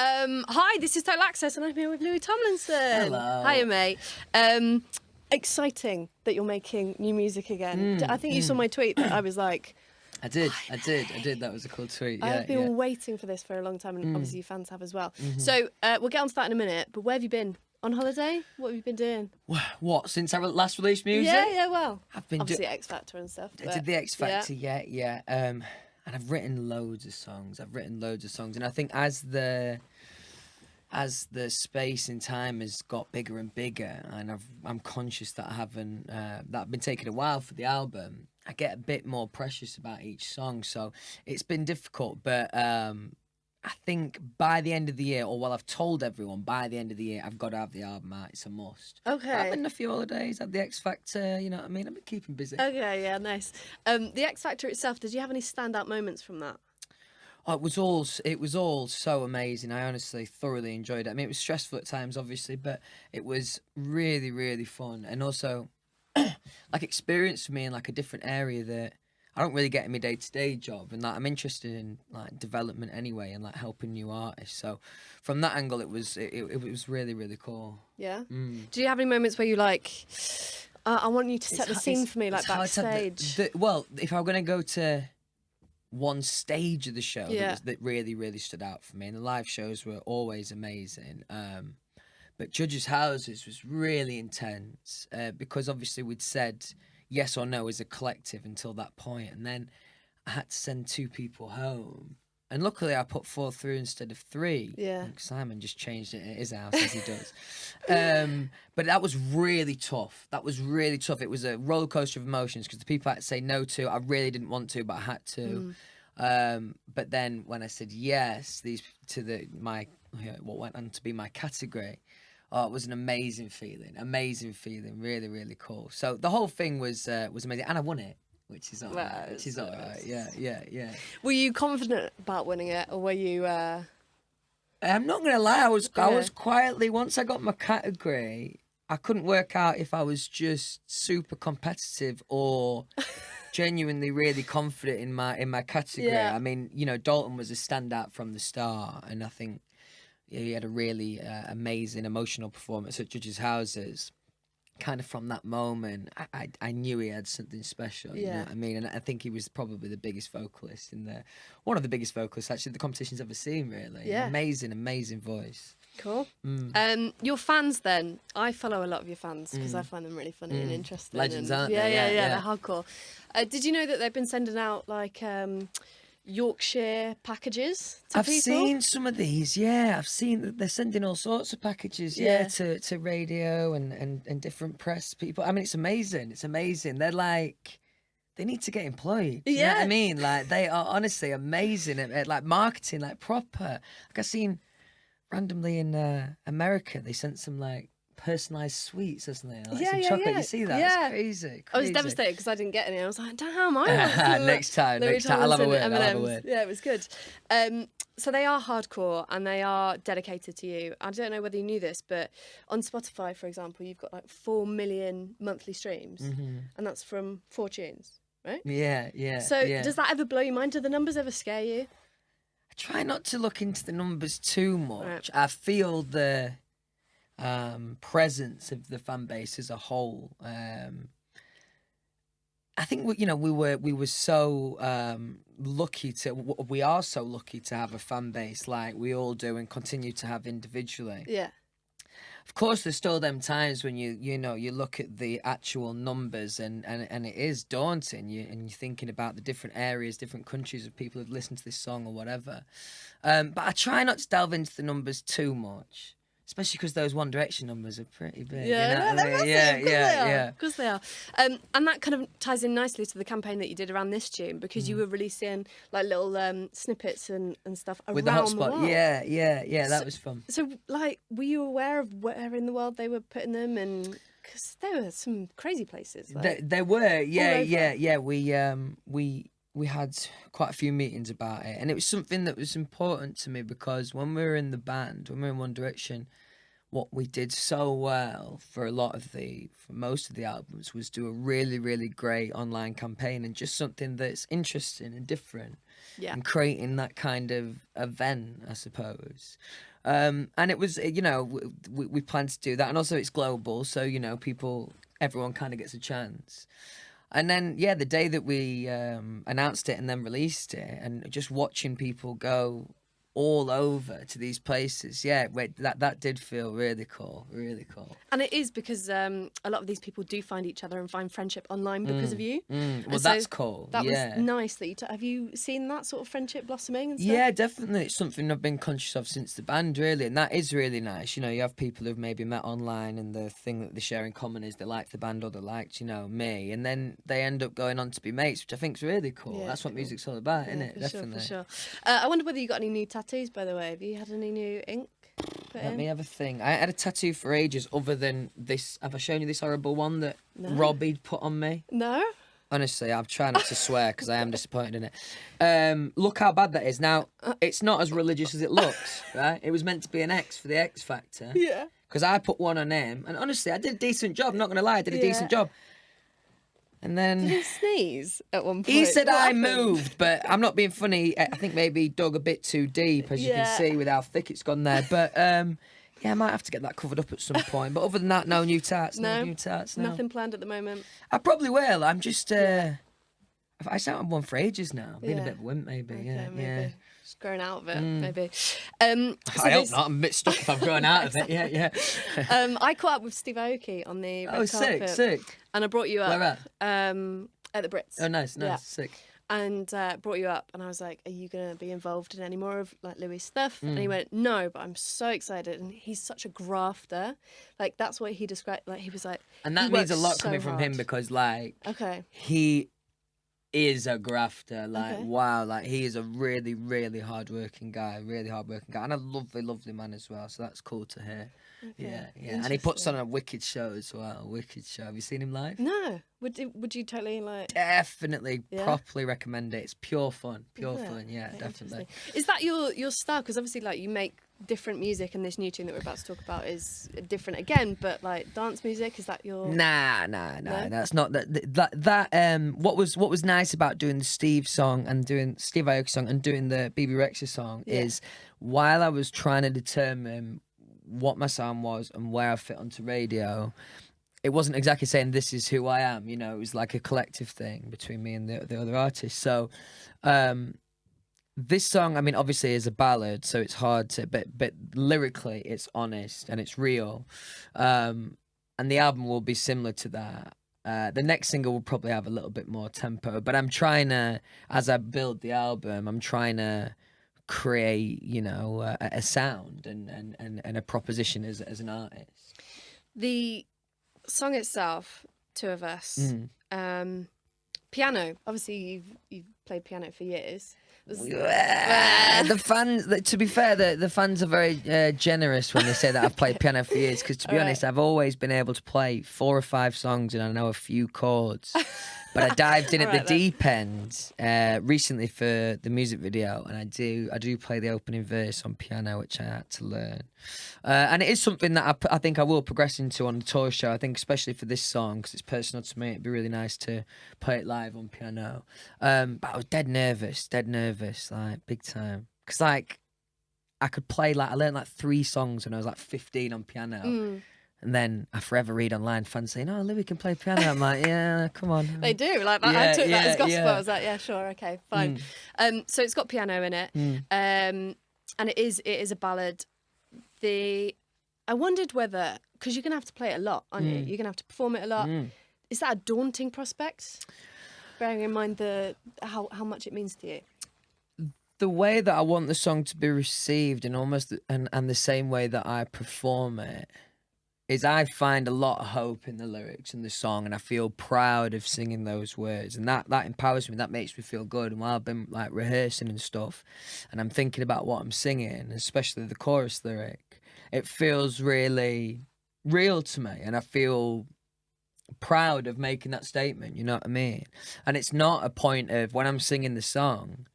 Hi, this is Total Access, and I'm here with Louis Tomlinson. Hello. Hiya, mate. Exciting that you're making new music again. I think you saw my tweet that I was like... I did. That was a cool tweet. I've been waiting for this for a long time, and obviously your fans have as well. So we'll get on to that in a minute, but where have you been? On holiday? What have you been doing? What, since I last released music? Yeah, well. I've been obviously X Factor and stuff. I did the X Factor, yeah. And I've written loads of songs. And I think as the space and time has got bigger and bigger, and I'm conscious that I've been taking a while for the album, I get a bit more precious about each song. So it's been difficult, but I think by the end of the year, or I've told everyone by the end of the year, I've got to have the album out. It's a must. Okay. I've been a few holidays, had the X Factor, you know what I mean? I've been keeping busy. Okay, yeah, nice. The X Factor itself, did you have any standout moments from that? Oh, it was all so amazing. I honestly thoroughly enjoyed it. I mean, it was stressful at times, obviously, but it was really, really fun. And also, like, experience for me in, like, a different area that I don't really get in my day-to-day job, and like I'm interested in like development anyway, and like helping new artists. So from that angle, it was really, really cool. Yeah. Do you have any moments where you like, I want you to set the scene for me, like backstage? Well, if I'm gonna go to one stage of the show that really, really stood out for me, and the live shows were always amazing. But Judges' Houses was really intense because obviously we'd said yes or no as a collective until that point, and then I had to send 2 people home, and luckily I put 4 through instead of 3. Yeah, Simon just changed it at his house as he does. But that was really tough. It was a roller coaster of emotions because the people I had to say no to, I really didn't want to, but I had to. But then when I said yes, what went on to be my category. Oh, it was an amazing feeling, really, really cool. So the whole thing was amazing, and I won it, which is all right. Yeah. Were you confident about winning it, or were you? I'm not gonna lie, I was quietly, once I got my category, I couldn't work out if I was just super competitive or genuinely really confident in my category. Yeah. I mean, you know, Dalton was a standout from the start, and I think he had a really amazing emotional performance at Judges' Houses. Kind of from that moment, I knew he had something special. You know what I mean? And I think he was probably the biggest vocalist one of the biggest vocalists actually the competition's ever seen. Really, amazing voice. Cool. Your fans then? I follow a lot of your fans because I find them really funny and interesting. Legends, aren't they? Yeah, they're hardcore. Did you know that they've been sending out like Yorkshire packages to people? I've seen some of these, I've seen that they're sending all sorts of packages, to radio and different press people. I mean, it's amazing. They're like, they need to get employed. You know what I mean? Like, they are honestly amazing at like marketing, like proper. Like, I've seen randomly in America, they sent some like personalised sweets or something. Like some chocolate. You see that? Yeah. It's crazy. I was devastated because I didn't get any. I was like, damn, I next time. I'll have a word. Yeah, it was good. So they are hardcore and they are dedicated to you. I don't know whether you knew this, but on Spotify, for example, you've got like 4 million monthly streams, and that's from 4 tunes, right? Yeah. So does that ever blow your mind? Do the numbers ever scare you? I try not to look into the numbers too much. Right. I feel the presence of the fan base as a whole. I think we were so lucky we are so lucky to have a fan base like we all do and continue to have individually. Yeah. Of course, there's still them times when you look at the actual numbers and it is daunting. And you're thinking about the different areas, different countries of people who've listened to this song or whatever. But I try not to delve into the numbers too much. Especially because those One Direction numbers are pretty big. Yeah, they're massive. Of course they are. And that kind of ties in nicely to the campaign that you did around this tune, because you were releasing like little snippets and stuff around with the hotspot. The world. Yeah, that was fun. So, like, were you aware of where in the world they were putting them? And because there were some crazy places. Like, there were, yeah. We had quite a few meetings about it, and it was something that was important to me because when we were in the band, when we were in One Direction, what we did so well for most of the albums was do a really, really great online campaign and just something that's interesting and different. and creating that kind of event, I suppose. And it was, you know, we plan to do that, and also it's global, so you know, everyone kind of gets a chance. And then the day that we announced it and then released it, and just watching people go all over to these places, that did feel really cool. And it is because a lot of these people do find each other and find friendship online because of you. Well, that's cool. That was nice that have you seen that sort of friendship blossoming and stuff? Yeah, definitely. It's something I've been conscious of since the band, really, and that is really nice. You know, you have people who've maybe met online, and the thing that they share in common is they like the band or they liked, you know, me, and then they end up going on to be mates, which I think is really cool. That's what music's all about, isn't it? Definitely. For sure. I wonder whether you got any new tattoos, by the way. Have you had any new ink? Let me have a thing. I had a tattoo for ages other than this. Have I shown you this horrible one that Robbie put on me? No. Honestly, I'm trying not to swear because I am disappointed in it. Look how bad that is. Now, it's not as religious as it looks, right? It was meant to be an X for the X Factor. Yeah. Because I put one on him, and honestly, I did a decent job. I'm not going to lie, I did a decent job. And then... Did he sneeze at one point? He said I moved, but I'm not being funny. I think maybe he dug a bit too deep, as you can see with how thick it's gone there. But, I might have to get that covered up at some point. But other than that, no new tats. No new tats, no. Nothing planned at the moment? I probably will. I'm just... I sound one for ages now. Being a bit of a wimp, maybe. Okay, maybe. Just growing out of it, maybe. I hope not. I'm a bit stuck if I'm growing out of it. Yeah. I caught up with Steve Aoki on the red carpet. Sick. And I brought you up. Where at? At the Brits. Oh, nice, sick. And brought you up, and I was like, "Are you going to be involved in any more of like Louis' stuff?" And he went, "No, but I'm so excited." And he's such a grafter. Like that's what he described. Like he was like, and that means a lot coming from him because like, he is a grafter. Like wow, like he is a really, really hard-working guy, and a lovely, lovely man as well. So that's cool to hear. Yeah. And he puts on a wicked show as well. Wicked show. Have you seen him live? No. Would you totally like? Definitely, properly recommend it. It's pure fun. Yeah, definitely. Is that your style? Because obviously, like you make different music, and this new tune that we're about to talk about is different again. But like dance music, is that your? Nah. That's not that. What was nice about doing the Steve song and doing Steve Aoki song and doing the BB Rexha song is while I was trying to determine what my sound was and where I fit onto radio, it wasn't exactly saying this is who I am, you know, it was like a collective thing between me and the other artists. So this song, I mean, obviously is a ballad, so it's hard to, but lyrically it's honest and it's real. And the album will be similar to that. The next single will probably have a little bit more tempo, but I'm trying to, as I build the album, I'm trying to create, you know, a sound and a proposition as an artist. The song itself, Two of Us, piano. Obviously, you've played piano for years. The fans, to be fair, the fans are very generous when they say that I've played piano for years. Because to be honest, I've always been able to play 4 or 5 songs and I know a few chords. But I dived in at the deep end recently for the music video, and I do play the opening verse on piano, which I had to learn. And it is something that I think I will progress into on the tour show. I think especially for this song, because it's personal to me, it'd be really nice to play it live on piano. But I was dead nervous, like big time. Because like I could play, like I learned like 3 songs when I was like 15 on piano. And then I forever read online fans saying, "Oh, Louis can play piano." I'm like, "Yeah, come on." They do like that. I took that as gospel. I was like, "Yeah, sure, okay, fine." So it's got piano in it, and it is a ballad. I wondered whether, because you're gonna have to play it a lot, aren't you? You're gonna have to perform it a lot. Is that a daunting prospect? Bearing in mind how much it means to you. The way that I want the song to be received, and almost and the same way that I perform it, is I find a lot of hope in the lyrics and the song, and I feel proud of singing those words, and that empowers me. That makes me feel good. And while I've been like rehearsing and stuff, and I'm thinking about what I'm singing, especially the chorus lyric, it feels really real to me, and I feel proud of making that statement. You know what I mean? And it's not a point of when I'm singing the song.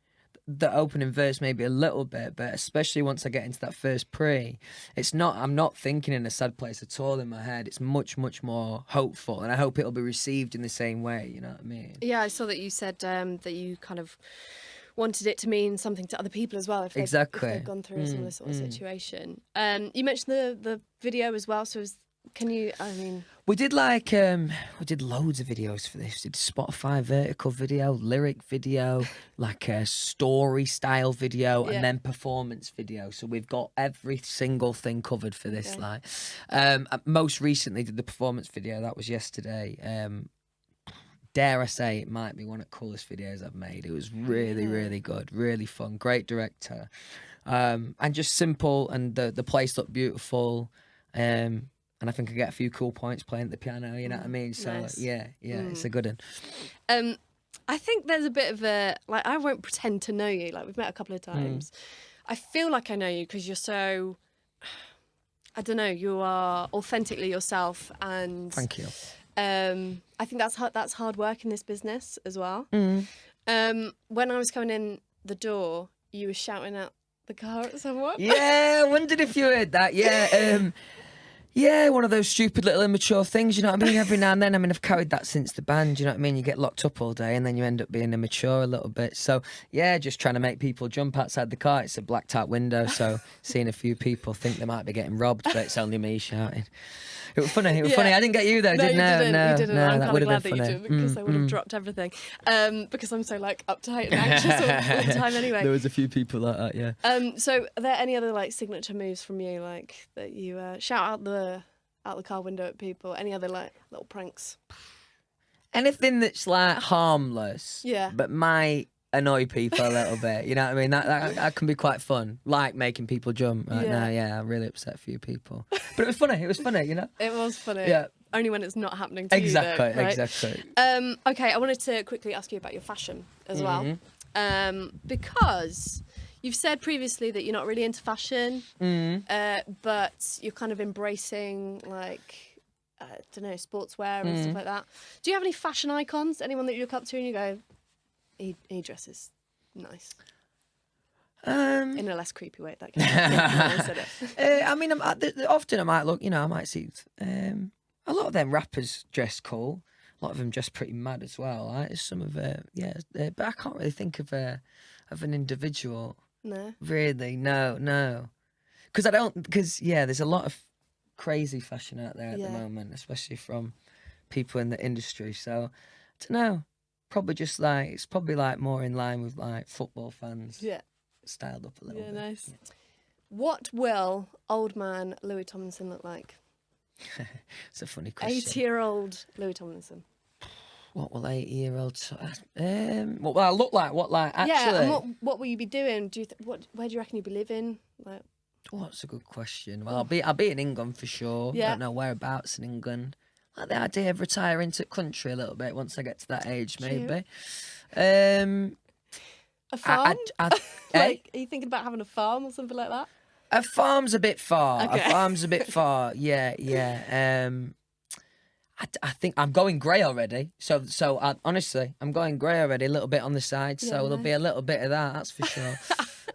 The opening verse maybe a little bit, but especially once I get into that first pre, I'm not thinking in a sad place at all in my head. It's much, much more hopeful, and I hope it'll be received in the same way, you know what I mean? Yeah, I saw that you said that you kind of wanted it to mean something to other people as well if they've gone through a similar sort of situation. You mentioned the video as well, so can you, I mean... We did like, we did loads of videos for this. We did Spotify vertical video, lyric video, like a story style video, and then performance video. So we've got every single thing covered for this. Like, most recently did the performance video. That was yesterday. Dare I say it might be one of the coolest videos I've made. It was really, really good, really fun, great director, and just simple. And the place looked beautiful. And I think I get a few cool points playing the piano, you know what I mean? So, nice. It's a good one. I think there's a bit of a... Like, I won't pretend to know you. Like, we've met a couple of times. I feel like I know you because you're so... I don't know, you are authentically yourself, and... Thank you. I think that's hard work in this business as well. When I was coming in the door, you were shouting at the car at someone. Yeah, I wondered if you heard that. Yeah, yeah, one of those stupid little immature things, you know what I mean? Every now and then, I mean, I've carried that since the band, you know what I mean? You get locked up all day and then you end up being immature a little bit. So, yeah, just trying to make people jump outside the car. It's a blacked out window, so seeing a few people think they might be getting robbed, but it's only me shouting. It was funny, funny. I didn't get you though, No, didn't you No, didn't. I'm that kind would of have glad been that funny. you didn't, because I would have dropped everything. Because I'm so, like, uptight and anxious all the time anyway. There was a few people like that, yeah. So are there any other, like, signature moves from you, like, that you shout out the car window at people? Any other, like, little pranks? Anything that's, like, harmless, but might annoy people a little bit, you know what I mean? That can be quite fun, like making people jump right now. I really upset a few people, but it was funny, you know? It was funny. Yeah. Only when it's not happening to you, though, right? Exactly. Okay, I wanted to quickly ask you about your fashion as well, because you've said previously that you're not really into fashion, but you're kind of embracing, like, I don't know, sportswear and stuff like that. Do you have any fashion icons? Anyone that you look up to and you go, he dresses nice? In a less creepy way, that I mean, often I might look, you know, I might see a lot of them rappers dress cool. A lot of them dress pretty mad as well. Right? Some of but I can't really think of an individual. No. Really, no. Because there's a lot of crazy fashion out there at the moment, especially from people in the industry. So, I don't know. Probably just like, it's probably like more in line with like football fans. Yeah. Styled up a little bit. Nice. Yeah. What will old man Louis Tomlinson look like? It's a funny question. 80-year-old Louis Tomlinson. What will 80-year-old? What will I look like? What, like, actually? Yeah, and what will you be doing? Where do you reckon you'll be living? Like, that's a good question. Well, I'll be in England for sure. Yeah. I don't know whereabouts in England. Like the idea of retiring to country a little bit once I get to that age, maybe. A farm? Like, are you thinking about having a farm or something like that? A farm's a bit far. Okay. A farm's a bit far. Yeah. I think I'm going grey already. So honestly, I'm going grey already, a little bit on the side. So there'll be a little bit of that's for sure.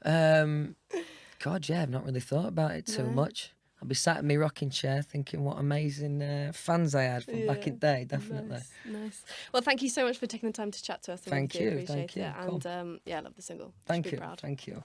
God, yeah, I've not really thought about it too much. I'll be sat in my rocking chair thinking what amazing fans I had from back in the day, definitely. Nice. Well, thank you so much for taking the time to chat to us. Thank you. Appreciate it. Cool. And I love the single. Thank you.